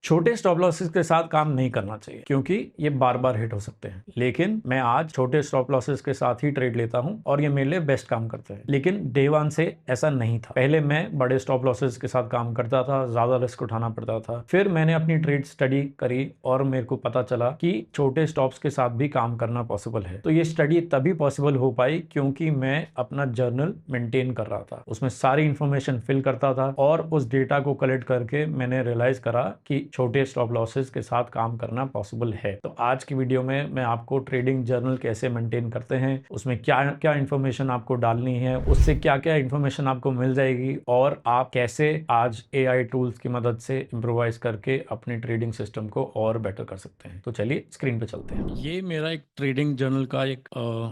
छोटे stop losses के साथ काम नहीं करना चाहिए क्योंकि ये बार बार हिट हो सकते हैं। लेकिन मैं आज छोटे स्टॉप लॉसेस के साथ ही ट्रेड लेता हूं और ये मेरे लिए बेस्ट काम करते हैं। लेकिन डे वन से ऐसा नहीं था। पहले मैं बड़े स्टॉप लॉसेस के साथ काम करता था, ज्यादा रिस्क उठाना पड़ता था। फिर मैंने अपनी ट्रेड स्टडी करी और मेरे को पता चला कि छोटे स्टॉप्स के साथ भी काम करना पॉसिबल है। तो ये स्टडी तभी पॉसिबल हो पाई क्योंकि मैं अपना जर्नल मेंटेन कर रहा था, उसमें सारी इंफॉर्मेशन फिल करता था और उस डेटा को कलेक्ट करके मैंने रियलाइज करा कि छोटे स्टॉप लॉसेस के साथ काम करना पॉसिबल है। तो आज की वीडियो में मैं आपको ट्रेडिंग जर्नल कैसे मेंटेन करते हैं, उसमें क्या क्या इंफॉर्मेशन आपको डालनी है, उससे क्या क्या इंफॉर्मेशन आपको मिल जाएगी और आप कैसे आज एआई टूल्स की मदद से इम्प्रोवाइज करके अपने ट्रेडिंग सिस्टम को और बेटर कर सकते हैं। तो चलिए स्क्रीन पे चलते हैं। ये मेरा एक ट्रेडिंग जर्नल का एक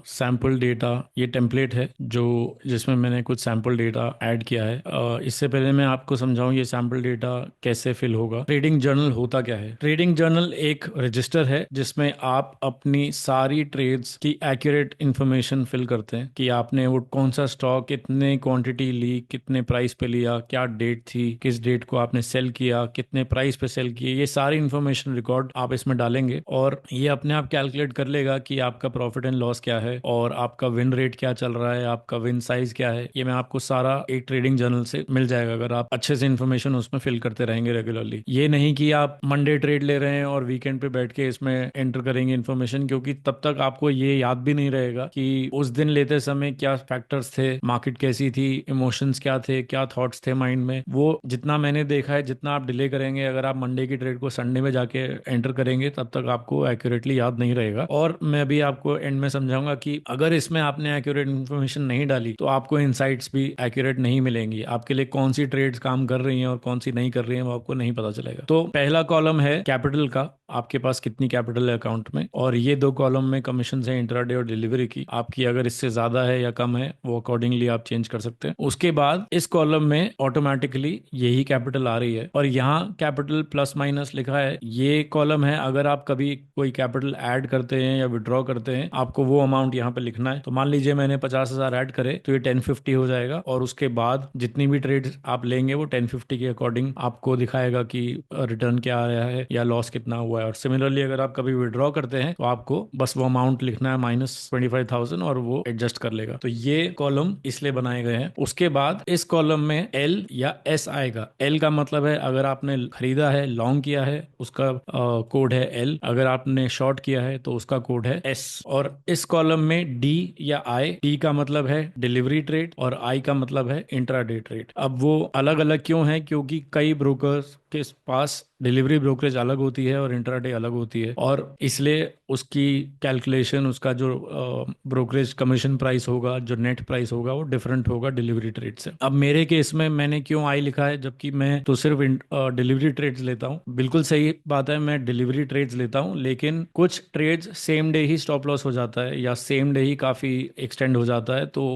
सैंपल डेटा, ये टेम्पलेट है जो जिसमें मैंने कुछ सैंपल डेटा ऐड किया है। इससे पहले मैं आपको समझाऊं ये सैंपल डेटा कैसे फिल होगा। ट्रेडिंग जर्नल होता क्या है? ट्रेडिंग जर्नल एक रजिस्टर है जिसमें आप अपनी सारी ट्रेड्स की एक्यूरेट इंफॉर्मेशन फिल करते हैं कि आपने वो कौन सा स्टॉक, कितने क्वांटिटी ली, कितने प्राइस पे लिया, क्या डेट थी, किस डेट को आपने सेल किया, कितने प्राइस पे सेल किए। ये सारी इंफॉर्मेशन रिकॉर्ड आप इसमें डालेंगे और ये अपने आप कैलकुलेट कर लेगा कि आपका प्रॉफिट एंड लॉस क्या है और आपका विन रेट क्या चल रहा है, आपका विन साइज क्या है। ये मैं आपको सारा एक ट्रेडिंग जर्नल से मिल जाएगा अगर आप अच्छे से इन्फॉर्मेशन उसमें फिल करते रहेंगे रेगुलरली। ये नहीं कि आप मंडे ट्रेड ले रहे हैं और वीकेंड पे बैठ के इसमें एंटर करेंगे इन्फॉर्मेशन, क्योंकि तब तक आपको ये याद भी नहीं रहेगा कि उस दिन लेते समय क्या फैक्टर्स थे, मार्केट कैसी थी, इमोशंस क्या थे, क्या थॉट्स थे माइंड में। वो जितना मैंने देखा है, जितना आप डिले करेंगे, अगर आप मंडे की ट्रेड को संडे में जाके एंटर करेंगे तब तक आपको एक्यूरेटली याद नहीं रहेगा। और मैं अभी आपको एंड में समझाऊंगा कि अगर इसमें आपने एक्यूरेट इन्फॉर्मेशन नहीं डाली तो आपको इनसाइट्स भी एक्यूरेट नहीं मिलेंगी। आपके लिए कौन सी ट्रेड्स काम कर रही हैं और कौन सी नहीं कर रही हैं वो आपको नहीं पता चलेगा। तो पहला कॉलम है कैपिटल का, आपके पास कितनी कैपिटल है अकाउंट में, और ये दो कॉलम में कमीशन है इंट्राडे और डिलीवरी की। आपकी अगर इससे ज्यादा है या कम है वो अकॉर्डिंगली आप चेंज कर सकते हैं। उसके बाद इस कॉलम में ऑटोमेटिकली यही कैपिटल आ रही है और यहाँ कैपिटल प्लस माइनस लिखा है। ये कॉलम है अगर आप कभी कोई कैपिटल ऐड करते हैं या विड्रॉ करते हैं, आपको वो अमाउंट यहाँ पे लिखना है। तो मान लीजिए मैंने 50,000 ऐड करे तो ये 1050 हो जाएगा और उसके बाद जितनी भी ट्रेड आप लेंगे वो 1050 के अकॉर्डिंग आपको दिखाएगा कि रिटर्न क्या आया है या लॉस कितना हुआ है। और सिमिलरली अगर आप कभी विड्रॉ करते हैं तो आपको बस वो अमाउंट लिखना है -25,000 और वो एडजस्ट कर लेगा। तो ये कॉलम इसलिए बनाए गए हैं। उसके बाद इस कॉलम में एल या एस आएगा। एल का मतलब है अगर आपने खरीदा है, लॉन्ग किया है, उसका कोड है एल। अगर आपने शॉर्ट किया है तो उसका कोड है एस। और इस कॉलम में डी या आई, डी का मतलब है डिलीवरी ट्रेड और आई का मतलब है इंट्राडे ट्रेड। अब वो अलग अलग क्यों है? क्योंकि कई ब्रोकर्स के पास डिलीवरी ब्रोकरेज अलग होती है और इंट्राडे अलग होती है और इसलिए उसकी कैलकुलेशन, उसका जो ब्रोकरेज कमीशन प्राइस होगा, जो नेट प्राइस होगा, वो डिफरेंट होगा डिलीवरी ट्रेड से। अब मेरे केस में मैंने क्यों आई लिखा है जबकि मैं तो सिर्फ डिलीवरी ट्रेड्स लेता हूँ? बिल्कुल सही बात है, मैं डिलीवरी ट्रेड्स लेता हूँ, लेकिन कुछ ट्रेड्स सेम डे ही स्टॉप लॉस हो जाता है या सेम डे ही काफी एक्सटेंड हो जाता है। तो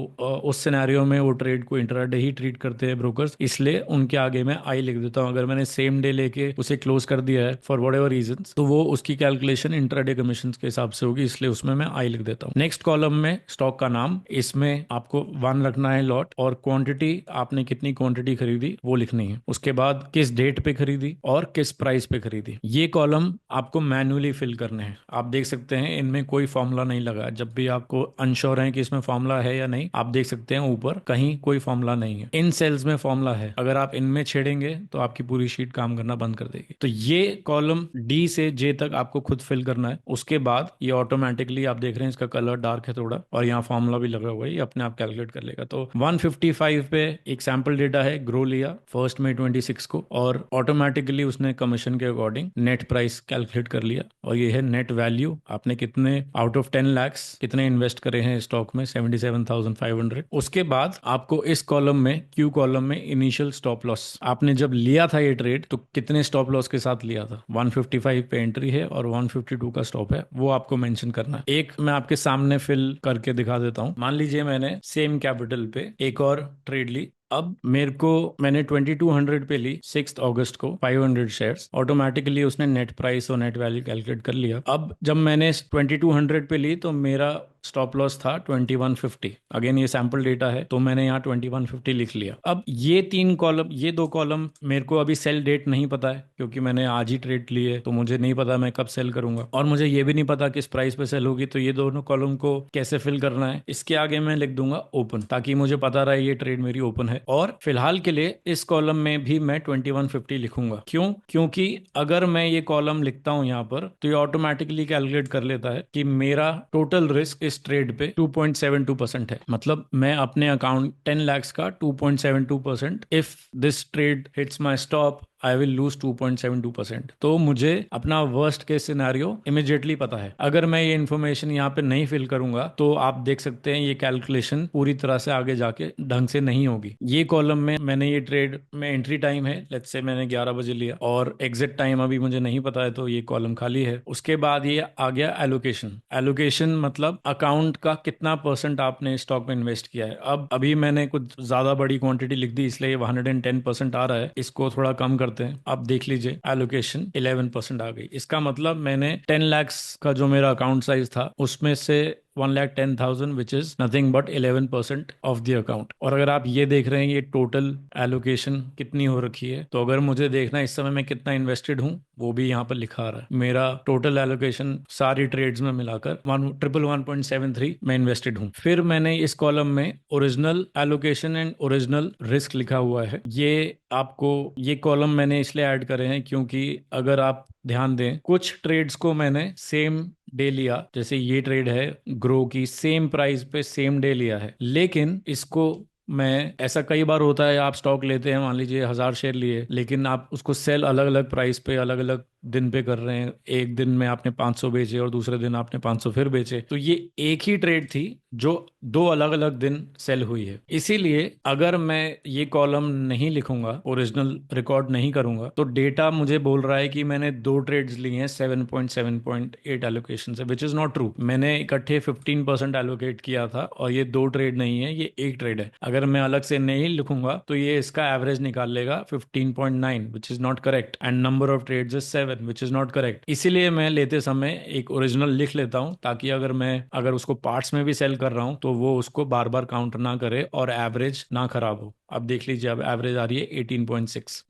उस सिनेरियो में वो ट्रेड को इंट्राडे ही ट्रीट करते हैं ब्रोकर्स, इसलिए उनके आगे मैं आई लिख देता हूँ। अगर मैंने सेम डे लेके उसे क्लोज कर दिया है फॉर वट एवर रीजन, तो वो उसकी कैलकुलेशन इंट्राडे कमीशन के हिसाब से होगी, इसलिए उसमें मैं आई लिख देता हूँ। नेक्स्ट कॉलम में स्टॉक का नाम, इसमें आपको 1 रखना है लॉट, और क्वांटिटी आपने कितनी क्वांटिटी खरीदी वो लिखनी है। उसके बाद किस डेट पे खरीदी और किस प्राइस पे खरीदी। ये कॉलम आपको मैन्युअली फिल करने हैं। आप देख सकते हैं इनमें कोई फॉर्मूला नहीं लगा। जब भी आपको अनश्योर है कि इसमें फॉर्मूला है या नहीं, आप देख सकते हैं ऊपर कहीं कोई फॉर्मूला नहीं है। इन सेल्स में फॉर्मूला है, अगर आप इनमें छेड़ेंगे तो आपकी पूरी शीट काम करना बंद कर देगी। तो ये कॉलम डी से जे तक आपको खुद फिल करना है। उसके बाद ये ऑटोमेटिकली, आप देख रहे हैं इसका कलर डार्क है थोड़ा और यहाँ फॉर्मूला भी लगा हुआ है, ये अपने आप कैलकुलेट कर लेगा। तो 155 पे एक सैंपल डेटा है, ग्रो लिया 1 मई 26 को, और ऑटोमेटिकली उसने कमीशन के अकॉर्डिंग नेट प्राइस कैलकुलेट कर लिया। और ये है नेट वैल्यू, आपने कितने आउट ऑफ 10 lakhs कितने इन्वेस्ट करे हैं स्टॉक में, 77,500। उसके बाद आपको इस कॉलम में, क्यू कॉलम में, इनिशियल स्टॉप लॉस, आपने जब लिया था ये ट्रेड तो कितने स्टॉप लॉस के साथ लिया था। 155 पे एंट्री है और 152 का स्टॉप है, वो आपको मेंशन करना है। एक मैं आपके सामने फिल करके दिखा देता हूं। मान लीजिए मैंने सेम कैपिटल पे एक और ट्रेड ली अब मेरे को मैंने 2200 पे ली 6 अगस्त को 500 शेयर्स, ऑटोमेटिकली उसने नेट प्राइस और नेट वैल्यू कैलकुलेट कर लिया। अब जब मैंने 2200 पे ली तो मेरा स्टॉप लॉस था 2150। अगेन ये सैंपल डेटा है तो मैंने यहाँ 2150 लिख लिया। अब ये दो कॉलम मेरे को अभी सेल डेट नहीं पता है क्योंकि मैंने आज ही ट्रेड ली है, तो मुझे नहीं पता मैं कब सेल करूंगा, और मुझे ये भी नहीं पता किस प्राइस पे सेल होगी। तो ये दोनों कॉलम को कैसे फिल करना है, इसके आगे मैं लिख दूंगा ओपन, ताकि मुझे पता रहे ये ट्रेड मेरी ओपन है। और फिलहाल के लिए इस कॉलम में भी मैं 2150 लिखूंगा। क्यों? क्योंकि अगर मैं ये कॉलम लिखता हूं यहाँ पर तो ये ऑटोमेटिकली कैलकुलेट कर लेता है कि मेरा टोटल रिस्क इस ट्रेड पे 2.72% है। मतलब मैं अपने अकाउंट 10 लाख का 2.72%, if this trade hits my stop I will lose 2.72%। तो मुझे अपना वर्स्ट केस सिनेरियो इमिडिएटली पता है। अगर मैं ये इन्फॉर्मेशन यहाँ पे नहीं फिल करूंगा तो आप देख सकते हैं ये कैलकुलेशन पूरी तरह से आगे जाके ढंग से नहीं होगी। ये कॉलम में मैंने ये ट्रेड में एंट्री टाइम है, लेट्स से मैंने 11 बजे लिया और एग्जिट टाइम अभी मुझे नहीं पता है, तो ये कॉलम खाली है। उसके बाद ये आ गया एलोकेशन। एलोकेशन मतलब अकाउंट का कितना परसेंट आपने स्टॉक में इन्वेस्ट किया है। अब अभी मैंने कुछ ज्यादा बड़ी क्वांटिटी लिख दी इसलिए 110% आ रहा है, इसको थोड़ा कम करते हैं। अब देख लीजिए एलोकेशन 11% आ गई। इसका मतलब मैंने 10 लाख का जो मेरा अकाउंट साइज था उसमें से 1,10,000 which is nothing but 11% of the account. और अगर आप ये देख रहे हैं ये टोटल एलोकेशन कितनी हो रखी है, तो अगर मुझे देखना इस समय मैं कितना इन्वेस्टेड हूँ वो भी यहाँ पर लिखा आ रहा है। मेरा टोटल एलोकेशन सारी ट्रेड्स में मिलाकर 1,173 में इन्वेस्टेड हूँ। फिर मैंने इस कॉलम में original allocation and original risk लिखा हुआ है। ये कॉलम मैंने इसलिए ऐड करे हैं क्योंकि अगर आप ध्यान दें कुछ ट्रेड्स को मैंने सेम डे लिया, जैसे ये ट्रेड है ग्रो की, सेम प्राइस पे सेम डे लिया है, लेकिन इसको मैं ऐसा कई बार होता है आप स्टॉक लेते हैं, मान लीजिए 1000 शेयर लिए, लेकिन आप उसको सेल अलग अलग प्राइस पे अलग अलग दिन पे कर रहे हैं। एक दिन में आपने 500 बेचे और दूसरे दिन आपने 500 फिर बेचे, तो ये एक ही ट्रेड थी जो दो अलग अलग दिन सेल हुई है। इसीलिए अगर मैं ये कॉलम नहीं लिखूंगा, ओरिजिनल रिकॉर्ड नहीं करूंगा, तो डेटा मुझे बोल रहा है कि मैंने दो ट्रेड्स लिए हैं 7.8 एलोकेशन से, विच इज नॉट ट्रू। मैंने इकट्ठे 15% एलोकेट किया था और ये दो ट्रेड नहीं है, ये एक ट्रेड है। अगर मैं अलग से नहीं लिखूंगा तो ये इसका एवरेज निकाल लेगा 15.9, which is not correct, and number of trades is 7, which is not correct. इसीलिए मैं लेते समय एक ओरिजिनल लिख लेता हूं, ताकि अगर उसको पार्ट्स में भी सेल कर रहा हूं तो वो उसको बार बार काउंट ना करे और एवरेज ना खराब हो। अब देख लीजिए, अब एवरेज आ रही है 18.6,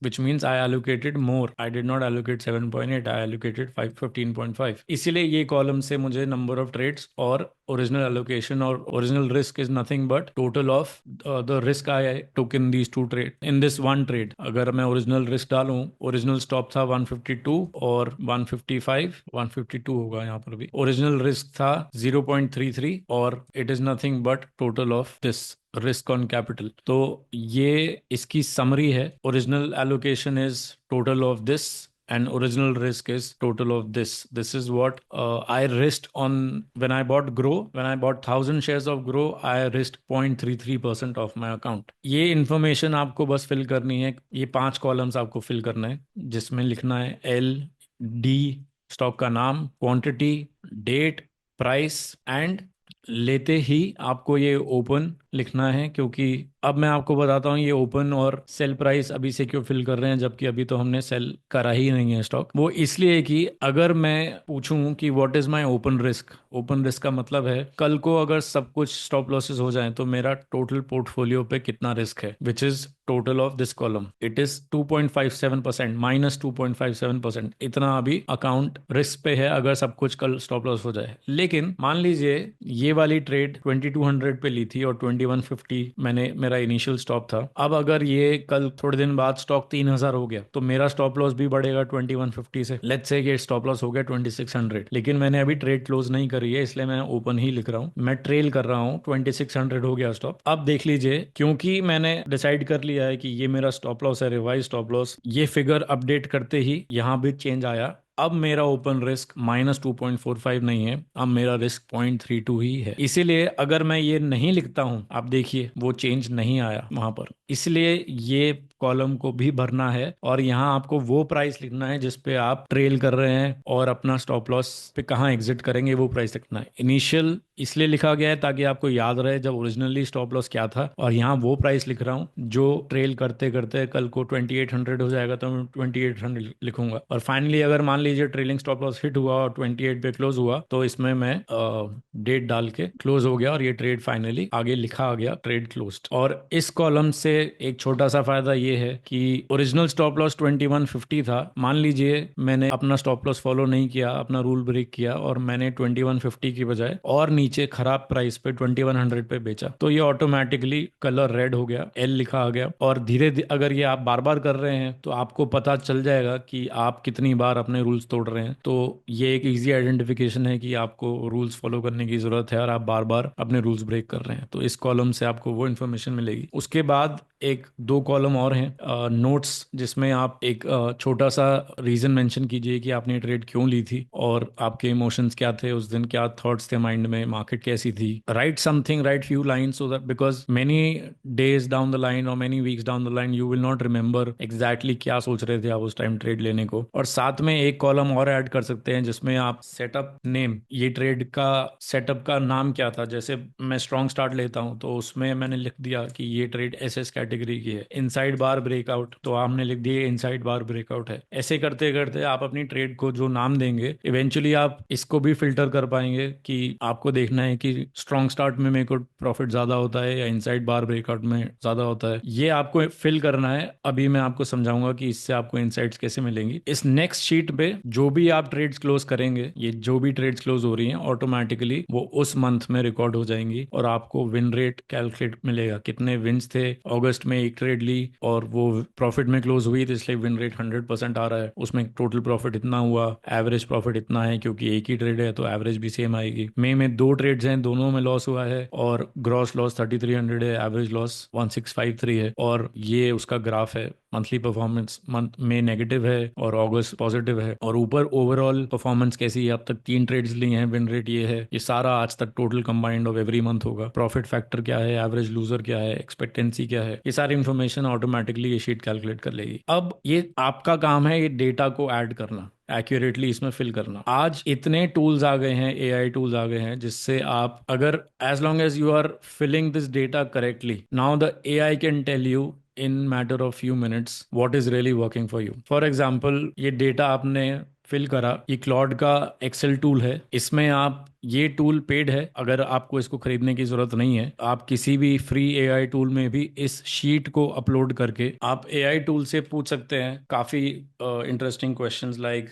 which means I allocated more. I did not allocate 7.8, I allocated 15.5। इसीलिए ये कॉलम से मुझे नंबर ऑफ ट्रेड्स और ओरिजिनल एलोकेशन और original risk is nothing but total of the risk I took in these two trade, in this one trade. अगर मैं original risk डालूं, original stop था 152 और 155, 152 होगा यहाँ पर भी। ओरिजिनल रिस्क था 0.33 और it is nothing but total of this risk on capital. तो ये इसकी समरी है। Original allocation is total of this and original risk is total of this. This is what I risked on when I bought Grow. When I bought 1000 shares of Grow, I risked 0.33% of my account. ये information आपको बस fill करनी है। ये 5 columns आपको fill करना है, जिसमें लिखना है LD, स्टॉक का नाम, क्वांटिटी, डेट, प्राइस, एंड लेते ही आपको ये ओपन लिखना है। क्योंकि अब मैं आपको बताता हूँ ये ओपन और सेल प्राइस अभी से क्यों फिल कर रहे हैं, जबकि अभी तो हमने सेल करा ही नहीं है स्टॉक। वो इसलिए कि अगर मैं पूछूं कि what is my open risk, open risk का मतलब है कल को अगर सब कुछ स्टॉप लॉसेस हो जाए तो मेरा टोटल पोर्टफोलियो पे कितना रिस्क है, which is total of this column. It is 2.57%, -2.57%। इतना अभी अकाउंट रिस्क पे है अगर सब कुछ कल स्टॉप लॉस हो जाए। लेकिन मान लीजिए ये वाली ट्रेड 2200 पे ली थी और 2150 मेरा इनिशियल स्टॉप था। अब अगर ये कल थोड़े दिन बाद स्टॉक 3000 हो गया तो मेरा स्टॉप लॉस भी बढ़ेगा 2150 से। लेट्स से ये स्टॉप लॉस हो गया 2600, लेकिन मैंने अभी ट्रेड क्लोज नहीं करी है इसलिए मैं ओपन ही लिख रहा हूँ। मैं ट्रेल कर रहा हूँ, 2600 हो गया स्टॉप। अब देख लीजिए, क्योंकि मैंने डिसाइड कर लिया है कि ये मेरा स्टॉप लॉस है, रिवाइज स्टॉप लॉस, ये फिगर अपडेट करते ही यहाँ भी चेंज आया। अब मेरा ओपन रिस्क -2.45 नहीं है, अब मेरा रिस्क 0.32 ही है। इसीलिए अगर मैं ये नहीं लिखता हूं, आप देखिए वो चेंज नहीं आया वहां पर। इसलिए ये कॉलम को भी भरना है और यहाँ आपको वो प्राइस लिखना है जिस पे आप ट्रेल कर रहे हैं और अपना स्टॉप लॉस पे कहाँ एग्जिट करेंगे वो प्राइस लिखना है। इनिशियल इसलिए लिखा गया है ताकि आपको याद रहे जब ओरिजिनली स्टॉप लॉस क्या था, और यहाँ वो प्राइस लिख रहा हूँ जो ट्रेल करते करते कल को 2800 हो जाएगा तो मैं 2800 लिखूंगा। और फाइनली अगर मान लीजिए ट्रेलिंग स्टॉप लॉस हिट हुआ और 28 पे क्लोज हुआ तो इसमें मैं डेट डाल के क्लोज हो गया और ये ट्रेड फाइनली आगे लिखा आ गया ट्रेड क्लोज्ड। और इस कॉलम से एक छोटा सा फायदा ये है कि ओरिजिनल स्टॉप लॉस 2150 था, मान लीजिए मैंने अपना स्टॉप लॉस फॉलो नहीं किया, अपना रूल ब्रेक किया और मैंने 2150 की बजाय और नीचे खराब प्राइस पे 2100 पे बेचा तो ये ऑटोमेटिकली कलर रेड हो गया, एल लिखा आ गया। और धीरे धीरे अगर ये आप बार बार कर रहे हैं तो आपको पता चल जाएगा कि आप कितनी बार अपने रूल्स तोड़ रहे हैं। तो ये एक इजी आइडेंटिफिकेशन है कि आपको रूल्स फॉलो करने की जरूरत है और आप बार बार अपने रूल्स ब्रेक कर रहे हैं। तो इस कॉलम से आपको वो इन्फॉर्मेशन मिलेगी। उसके बाद एक दो कॉलम और हैं नोट्स, जिसमें आप एक छोटा सा रीजन मेंशन कीजिए कि आपने ट्रेड क्यों ली थी और आपके इमोशंस क्या थे उस दिन, क्या थॉट्स थे माइंड में, मार्केट कैसी थी। Write something, write few lines so that because many days down the line और many weeks down the line you will not remember exactly क्या सोच रहे थे आप उस टाइम ट्रेड लेने को। और साथ में एक कॉलम और ऐड कर सकते हैं जिसमें आप सेटअप नेम, ये ट्रेड का सेटअप का नाम क्या था। जैसे मैं स्ट्रॉन्ग स्टार्ट लेता हूं तो उसमें मैंने लिख दिया कि ये ट्रेड एसएस कैटेगरी की है, इनसाइड बार ब्रेकआउट तो आपने लिख दिया इनसाइड बार ब्रेकआउट है। ऐसे करते करते आप अपनी ट्रेड को जो नाम देंगे इवेंचुअली आप इसको भी फिल्टर कर पाएंगे कि आपको देखना है कि स्ट्रॉन्ग स्टार्ट में मेरे को प्रॉफिट ज्यादा होता है या इनसाइड बार ब्रेकआउट में ज्यादा होता है। ये आपको फिल करना है। अभी मैं आपको समझाऊंगा कि इससे आपको इनसाइट्स कैसे मिलेंगी। इस नेक्स्ट शीट पे जो भी आप ट्रेड्स क्लोज करेंगे, ये जो भी ट्रेड्स क्लोज हो रही हैं ऑटोमेटिकली वो उस मंथ में रिकॉर्ड हो जाएंगी और आपको विन रेट कैलकुलेट मिलेगा। कितने विन्स थे, अगस्त में एक ट्रेड ली और वो प्रॉफिट में क्लोज हुई तो इसलिए विन रेट 100% आ रहा है, उसमें टोटल प्रॉफिट इतना हुआ, एवरेज प्रॉफिट इतना है क्योंकि एक ही ट्रेड है तो एवरेज भी सेम आएगी। मई में दो ट्रेड्स हैं, दोनों में लॉस हुआ है और ग्रॉस लॉस 3300 है, एवरेज लॉस 1653 है और ये उसका ग्राफ है। मंथली परफॉर्मेंस मंथ में नेगेटिव है और अगस्त पॉजिटिव है और ऊपर ओवरऑल परफॉर्मेंस कैसी है, अब तक 3 ट्रेड्स ली हैं, विन रेट ये है, ये सारा आज तक total combined of every month होगा। प्रॉफिट फैक्टर क्या है, एवरेज लूजर क्या है, एक्सपेक्टेंसी क्या है, ये सारी इन्फॉर्मेशन ऑटोमेटिकली ये शीट कैलकुलेट कर लेगी। अब ये आपका काम है ये डेटा को ऐड करना, एक्यूरेटली इसमें फिल करना। आज इतने टूल्स आ गए हैं, एआई टूल्स आ गए हैं जिससे आप अगर as long as you are filling this data correctly, now the AI can tell you in matter of few minutes what is really working for you. For example, ये data आपने fill करा, ये Claude का Excel tool है, इसमें आप ये tool paid है, अगर आपको इसको खरीदने की जरूरत नहीं है आप किसी भी फ्री एआई टूल में भी इस शीट को अपलोड करके आप एआई टूल से पूछ सकते हैं काफी इंटरेस्टिंग क्वेश्चंस लाइक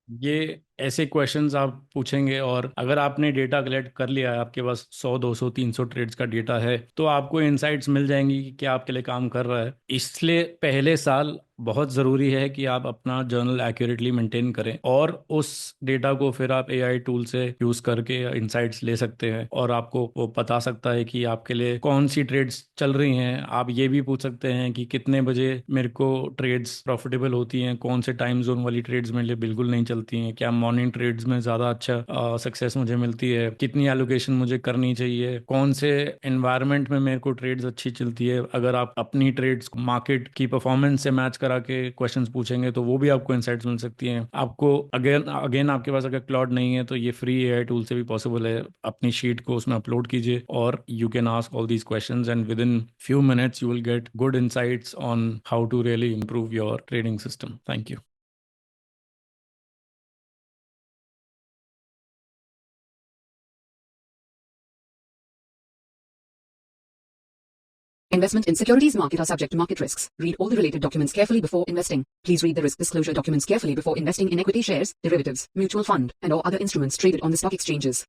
ये ऐसे क्वेश्चंस आप पूछेंगे। और अगर आपने डेटा कलेक्ट कर लिया है, आपके पास 100 200 300 ट्रेड्स का डेटा है, तो आपको इनसाइट्स मिल जाएंगी कि क्या आपके लिए काम कर रहा है। इसलिए पहले साल बहुत ज़रूरी है कि आप अपना जर्नल एक्यूरेटली मेंटेन करें और उस डेटा को फिर आप एआई टूल से यूज़ करके इनसाइट्स ले सकते हैं और आपको वो बता सकता है कि आपके लिए कौन सी ट्रेड्स चल रही हैं। आप ये भी पूछ सकते हैं कि कितने बजे मेरे को ट्रेड्स प्रॉफिटेबल होती हैं, कौन से टाइम जोन वाली ट्रेड्स मेरे लिए बिल्कुल नहीं चलती हैं, क्या मॉर्निंग ट्रेड्स में ज़्यादा अच्छा सक्सेस मुझे मिलती है, कितनी एलोकेशन मुझे करनी चाहिए, कौन से एनवायरनमेंट में मेरे को ट्रेड्स अच्छी चलती है। अगर आप अपनी ट्रेड्स मार्केट की परफॉर्मेंस से मैच करा के क्वेश्चंस पूछेंगे तो वो भी आपको इनसाइट्स मिल सकती हैं। आपको अगेन अगेन आपके पास अगर क्लाउड नहीं है तो ये फ्री एआई टूल से भी पॉसिबल है। अपनी शीट को उसमें अपलोड कीजिए और you can ask all these questions and within few minutes you will get good insights on how to really improve your trading system. Thank you. Investment in securities market are subject to market risks. Read all the related documents carefully before investing. Please read the risk disclosure documents carefully before investing in equity shares, derivatives, mutual fund, and or other instruments traded on the stock exchanges.